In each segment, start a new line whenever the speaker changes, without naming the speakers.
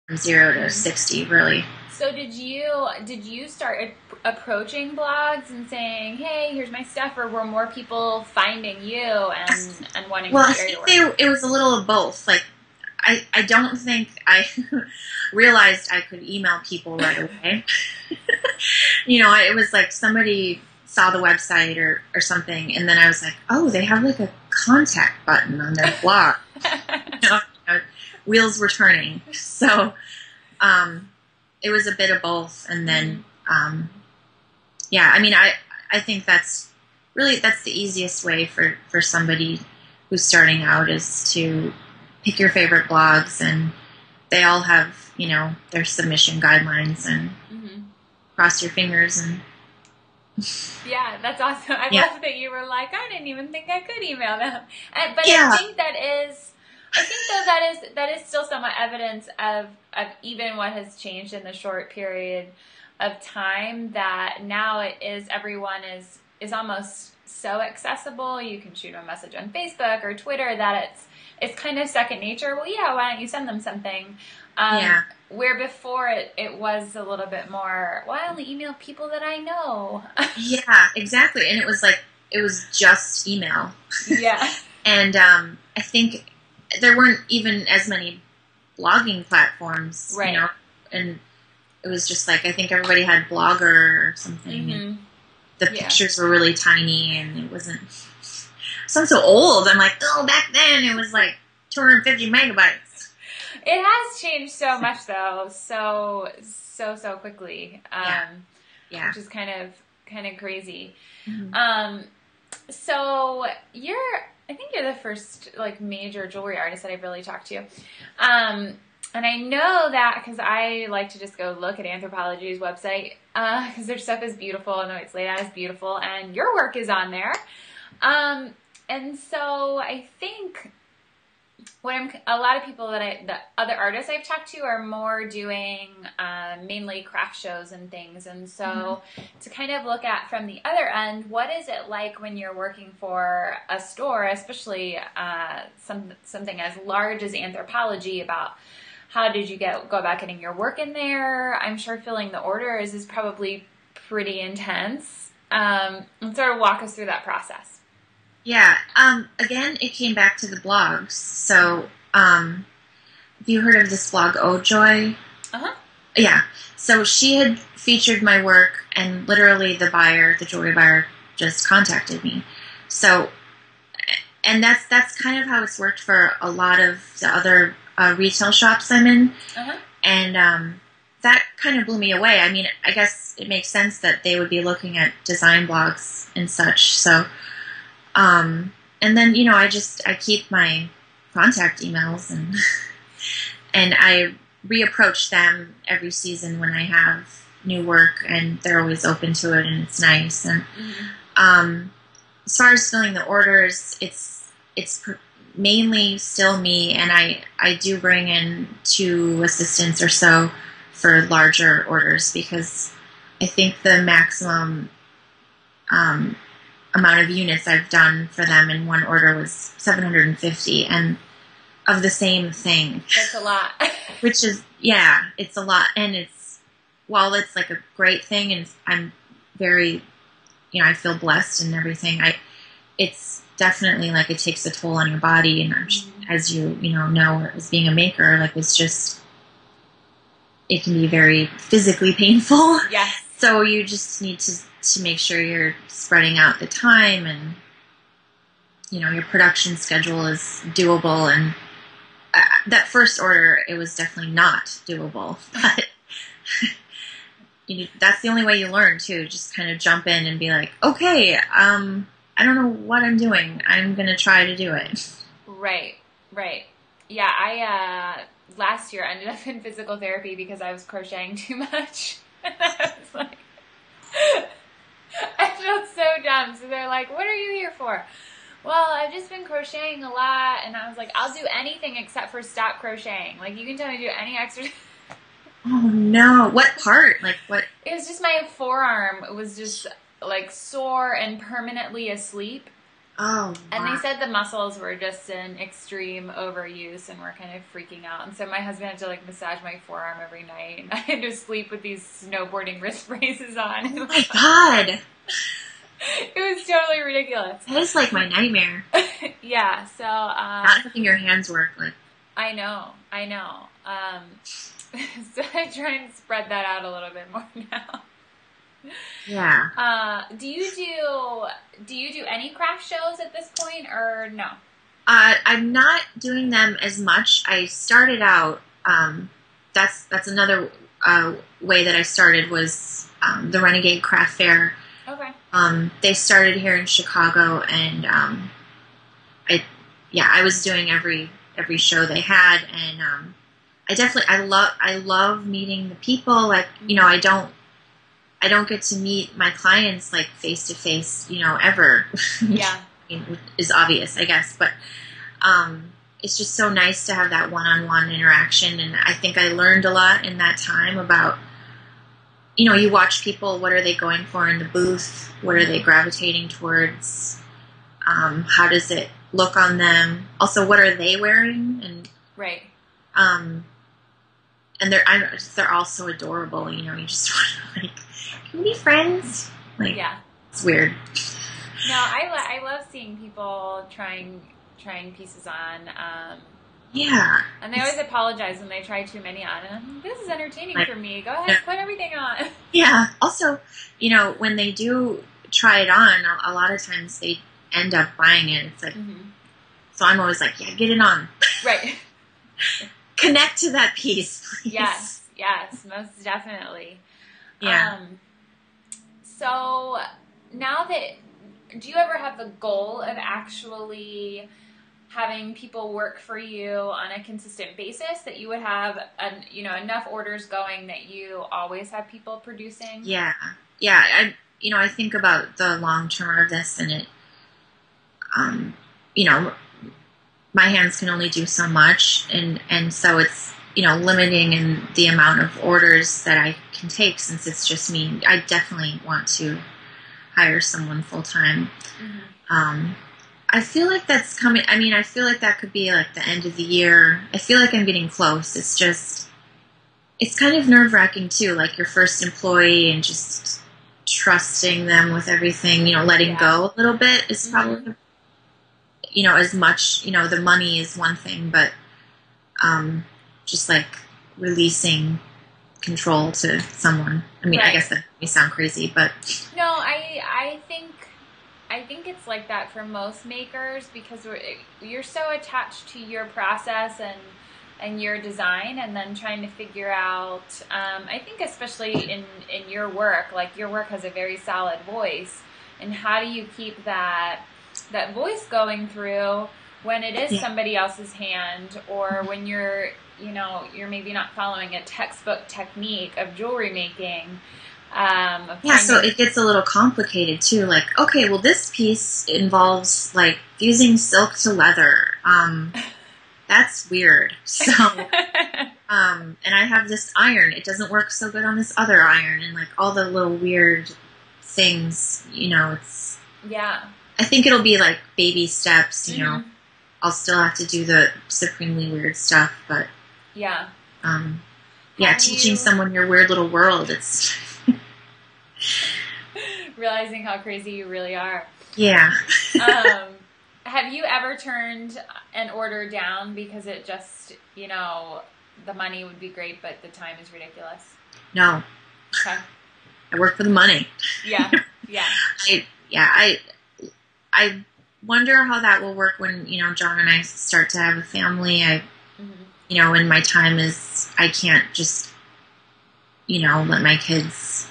from 0 to 60, really.
So did you start approaching blogs and saying, "Hey, here's my stuff," or were more people finding you and wanting to
Well, I
share your
think
work?
it was a little of both. Like, I don't think I realized I could email people right away. It was like somebody saw the website or something, and then I was like, oh, they have like a contact button on their blog. You know, wheels were turning. So it was a bit of both. And then, yeah, I mean, I think that's the easiest way for somebody who's starting out is to pick your favorite blogs, and they all have, their submission guidelines, and
Mm-hmm.
cross your fingers. And
Yeah, that's awesome. I
yeah,
love that you were like, I didn't even think I could email them. But
yeah,
I think though that is still somewhat evidence of even what has changed in the short period of time, that now it is everyone is almost so accessible. You can shoot a message on Facebook or Twitter that it's kind of second nature. Well, yeah, why don't you send them something? Um,
yeah,
where before it was a little bit more, well, I only email people that I know.
yeah, exactly. And it was just email.
Yeah.
And I think there weren't even as many blogging platforms,
Right.
and it was just like, I think everybody had Blogger or something, and
Mm-hmm.
the
Yeah.
pictures were really tiny, and it wasn't. Sounds so old. I'm like, oh, back then it was like 250 megabytes.
It has changed so much though, so quickly,
Yeah, yeah.
which is kind of crazy.
Mm-hmm.
Um, so I think you're the first like major jewelry artist that I've really talked to. And I know that because I like to just go look at Anthropologie's website because their stuff is beautiful and the way it's laid out is beautiful, and your work is on there. Um, and so I think a lot of people the other artists I've talked to are more doing mainly craft shows and things. And
Mm-hmm.
so to kind of look at from the other end, what is it like when you're working for a store, especially something as large as Anthropologie? About how did you go about getting your work in there? I'm sure filling the orders is probably pretty intense. And sort of walk us through that process.
Yeah. Again, it came back to the blogs. So, have you heard of this blog, Ojoy?
Uh huh.
Yeah. So she had featured my work, and literally the jewelry buyer, just contacted me. So, and that's kind of how it's worked for a lot of the other retail shops I'm in,
Uh huh.
and that kind of blew me away. I mean, I guess it makes sense that they would be looking at design blogs and such. So, and then I keep my contact emails, and and I reapproach them every season when I have new work, and they're always open to it, and it's nice. And
Mm-hmm.
um, as far as filling the orders, it's mainly still me, and I do bring in 2 assistants or so for larger orders, because I think the maximum um, amount of units I've done for them in one order was 750, and of the same thing,
That's a lot.
which is, yeah, it's a lot. And while it's like a great thing, and I'm very, I feel blessed and everything, it's definitely like it takes a toll on your body. And as know, as being a maker, like it can be very physically painful.
Yes.
So you just need to make sure you're spreading out the time, and your production schedule is doable. And that first order, it was definitely not doable, but that's the only way you learn too. Just kind of jump in and be like, okay, I don't know what I'm doing. I'm gonna try to do it.
Right. Right. Yeah. I last year ended up in physical therapy because I was crocheting too much. And I was like, I felt so dumb. So they're like, "What are you here for?" Well, I've just been crocheting a lot, and I was like, "I'll do anything except for stop crocheting. Like, you can tell me to do any exercise."
Oh no! What part? Like what?
It was just my forearm. It was just like sore and permanently asleep.
Oh,
And
wow.
they said the muscles were just in extreme overuse and were kind of freaking out. And so my husband had to like massage my forearm every night, and I had to sleep with these snowboarding wrist braces on.
Oh my God.
It was totally ridiculous.
That is like my nightmare.
Yeah, so
Not having your hands work. Like,
I know. So I try and spread that out a little bit more now.
yeah.
Do you do any craft shows at this point, or no?
I'm not doing them as much. I started out. That's another way that I started was the Renegade Craft Fair.
Okay.
They started here in Chicago, and I was doing every show they had, and I love meeting the people. Like, I don't get to meet my clients like face to face, ever.
Yeah.
Is obvious, I guess, but it's just so nice to have that one-on-one interaction, and I think I learned a lot in that time about, you watch people, what are they going for in the booth, what are they gravitating towards, how does it look on them, also what are they wearing, and
right.
And they're all so adorable, you just want to like, can we be friends? Like,
yeah,
it's weird.
No, I love seeing people trying pieces on.
Yeah.
And they always apologize when they try too many on. And this is entertaining for me. Go ahead, put everything on.
Yeah. Also, when they do try it on, a lot of times they end up buying it. It's like, so I'm always like, yeah, get it on.
Right.
Connect to that piece, please.
Yes, most definitely.
Yeah.
So now do you ever have the goal of actually having people work for you on a consistent basis, that you would have enough orders going that you always have people producing?
Yeah. I think about the long term of this, and it, my hands can only do so much, and so it's, limiting in the amount of orders that I can take, since it's just me. I definitely want to hire someone full time. I feel like that's coming. I mean, I feel like that could be like the end of the year. I feel like I'm getting close. It's kind of nerve wracking too, like your first employee and just trusting them with everything, letting go a little bit is probably, as much, the money is one thing, but just like releasing control to someone. I mean, right. I guess that may sound crazy, but
no, I think it's like that for most makers, because you're so attached to your process and your design, and then trying to figure out, I think especially in your work, like your work has a very solid voice, and how do you keep that voice going through when it is somebody else's hand, or when you're maybe not following a textbook technique of jewelry making.
So it gets a little complicated too. Like, okay, well, this piece involves like fusing silk to leather. That's weird. So, and I have this iron. It doesn't work so good on this other iron, and like all the little weird things. It's I think it'll be like baby steps. I'll still have to do the supremely weird stuff, but teaching someone your weird little world. It's
realizing how crazy you really are.
Yeah.
Have you ever turned an order down because it just, the money would be great, but the time is ridiculous?
No.
Okay.
I work for the money.
Yeah.
I wonder how that will work when, John and I start to have a family. When my time is, I can't just, let my kids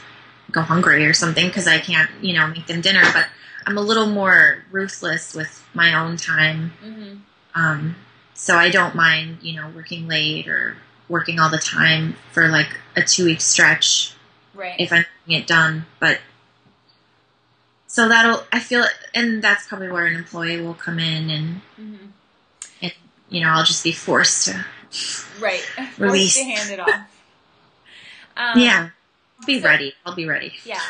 go hungry or something, because I can't, make them dinner, but I'm a little more ruthless with my own time. So I don't mind, working late or working all the time for like a 2-week stretch,
right,
if I'm getting it done. But so I feel, and that's probably where an employee will come in, and I'll just be forced to release.
Forced to hand it off.
I'll be ready.
Yeah.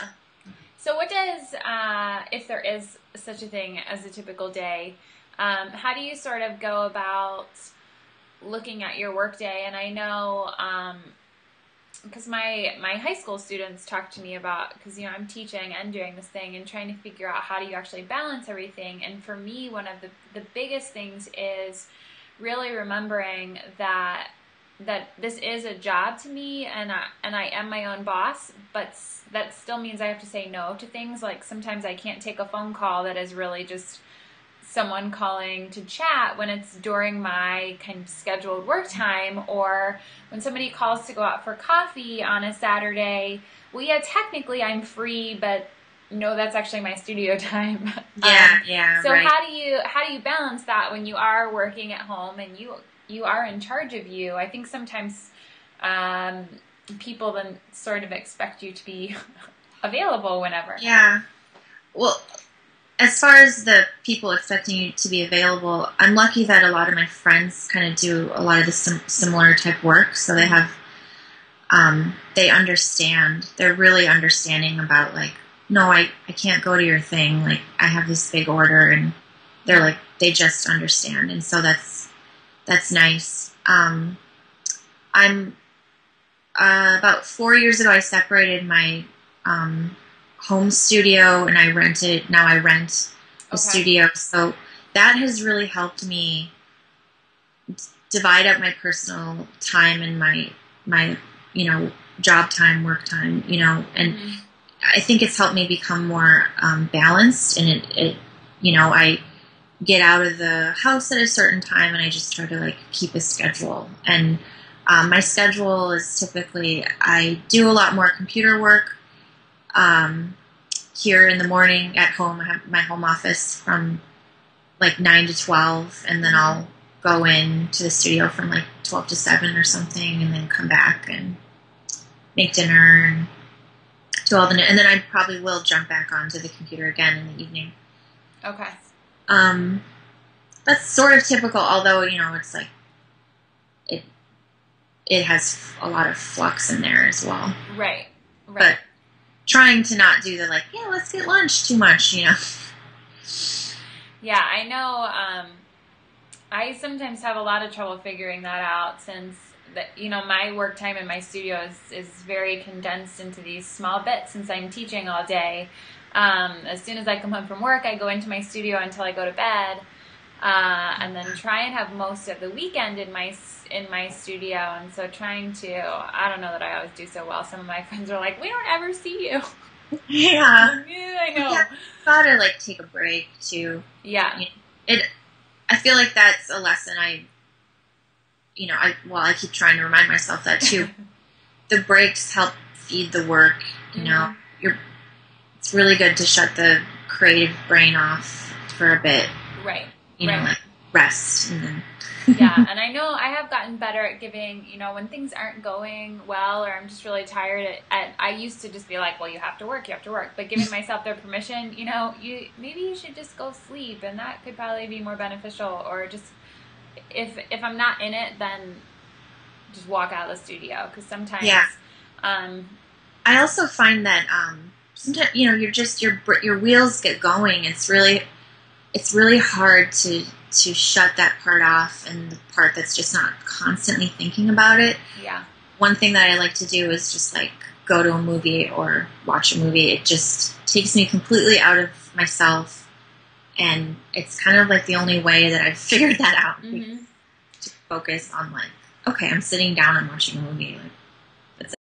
So what does, if there is such a thing as a typical day, how do you sort of go about looking at your workday? And I know, because my high school students talk to me about, because I'm teaching and doing this thing and trying to figure out how do you actually balance everything. And for me, one of the biggest things is really remembering that this is a job to me, and I am my own boss, but that still means I have to say no to things. Like sometimes I can't take a phone call that is really just someone calling to chat when it's during my kind of scheduled work time, or when somebody calls to go out for coffee on a Saturday. Well, yeah, technically I'm free, but no, that's actually my studio time.
Yeah.
So
right.
how do you balance that when you are working at home and you are in charge of you? I think sometimes people then sort of expect you to be available whenever.
Yeah. Well, as far as the people expecting you to be available, I'm lucky that a lot of my friends kind of do a lot of the similar type work, so they have, they understand. They're really understanding about, like, no, I can't go to your thing. Like, I have this big order, and they're like, they just understand, and so that's nice. I'm about 4 years ago, I separated my home studio, and now I rent a studio. So that has really helped me divide up my personal time and my job time, work time, and I think it's helped me become more balanced, and it I get out of the house at a certain time, and I just try to like keep a schedule. And my schedule is typically, I do a lot more computer work here in the morning at home. I have my home office from like 9 to 12, and then I'll go in to the studio from like 12 to 7 or something, and then come back and make dinner and do all and then I probably will jump back onto the computer again in the evening.
Okay.
That's sort of typical, although, it's like it has a lot of flux in there as well.
Right.
But trying to not do the, like, yeah, let's get lunch too much,
Yeah, I know. I sometimes have a lot of trouble figuring that out, since my work time in my studio is very condensed into these small bits, since I'm teaching all day. As soon as I come home from work, I go into my studio until I go to bed, and then try and have most of the weekend in my studio. And so I don't know that I always do so well. Some of my friends are like, we don't ever see you.
Yeah.
Yeah, I know.
Yeah, gotta like take a break too.
Yeah.
I feel like that's a lesson I keep trying to remind myself that too. The breaks help feed the work, it's really good to shut the creative brain off for a bit.
Right.
Like rest, and then
Yeah, and I know I have gotten better at giving, when things aren't going well, or I'm just really tired. I used to just be like, well, you have to work, but giving myself their permission, maybe you should just go sleep, and that could probably be more beneficial. Or just if I'm not in it, then just walk out of the studio, because sometimes.
Yeah. I also find that sometimes your wheels get going. It's really hard to shut that part off, and the part that's just not constantly thinking about it.
Yeah.
One thing that I like to do is just like go to a movie or watch a movie. It just takes me completely out of myself, and it's kind of like the only way that I've figured that out. To focus on, like, okay, I'm sitting down and watching a movie. Like,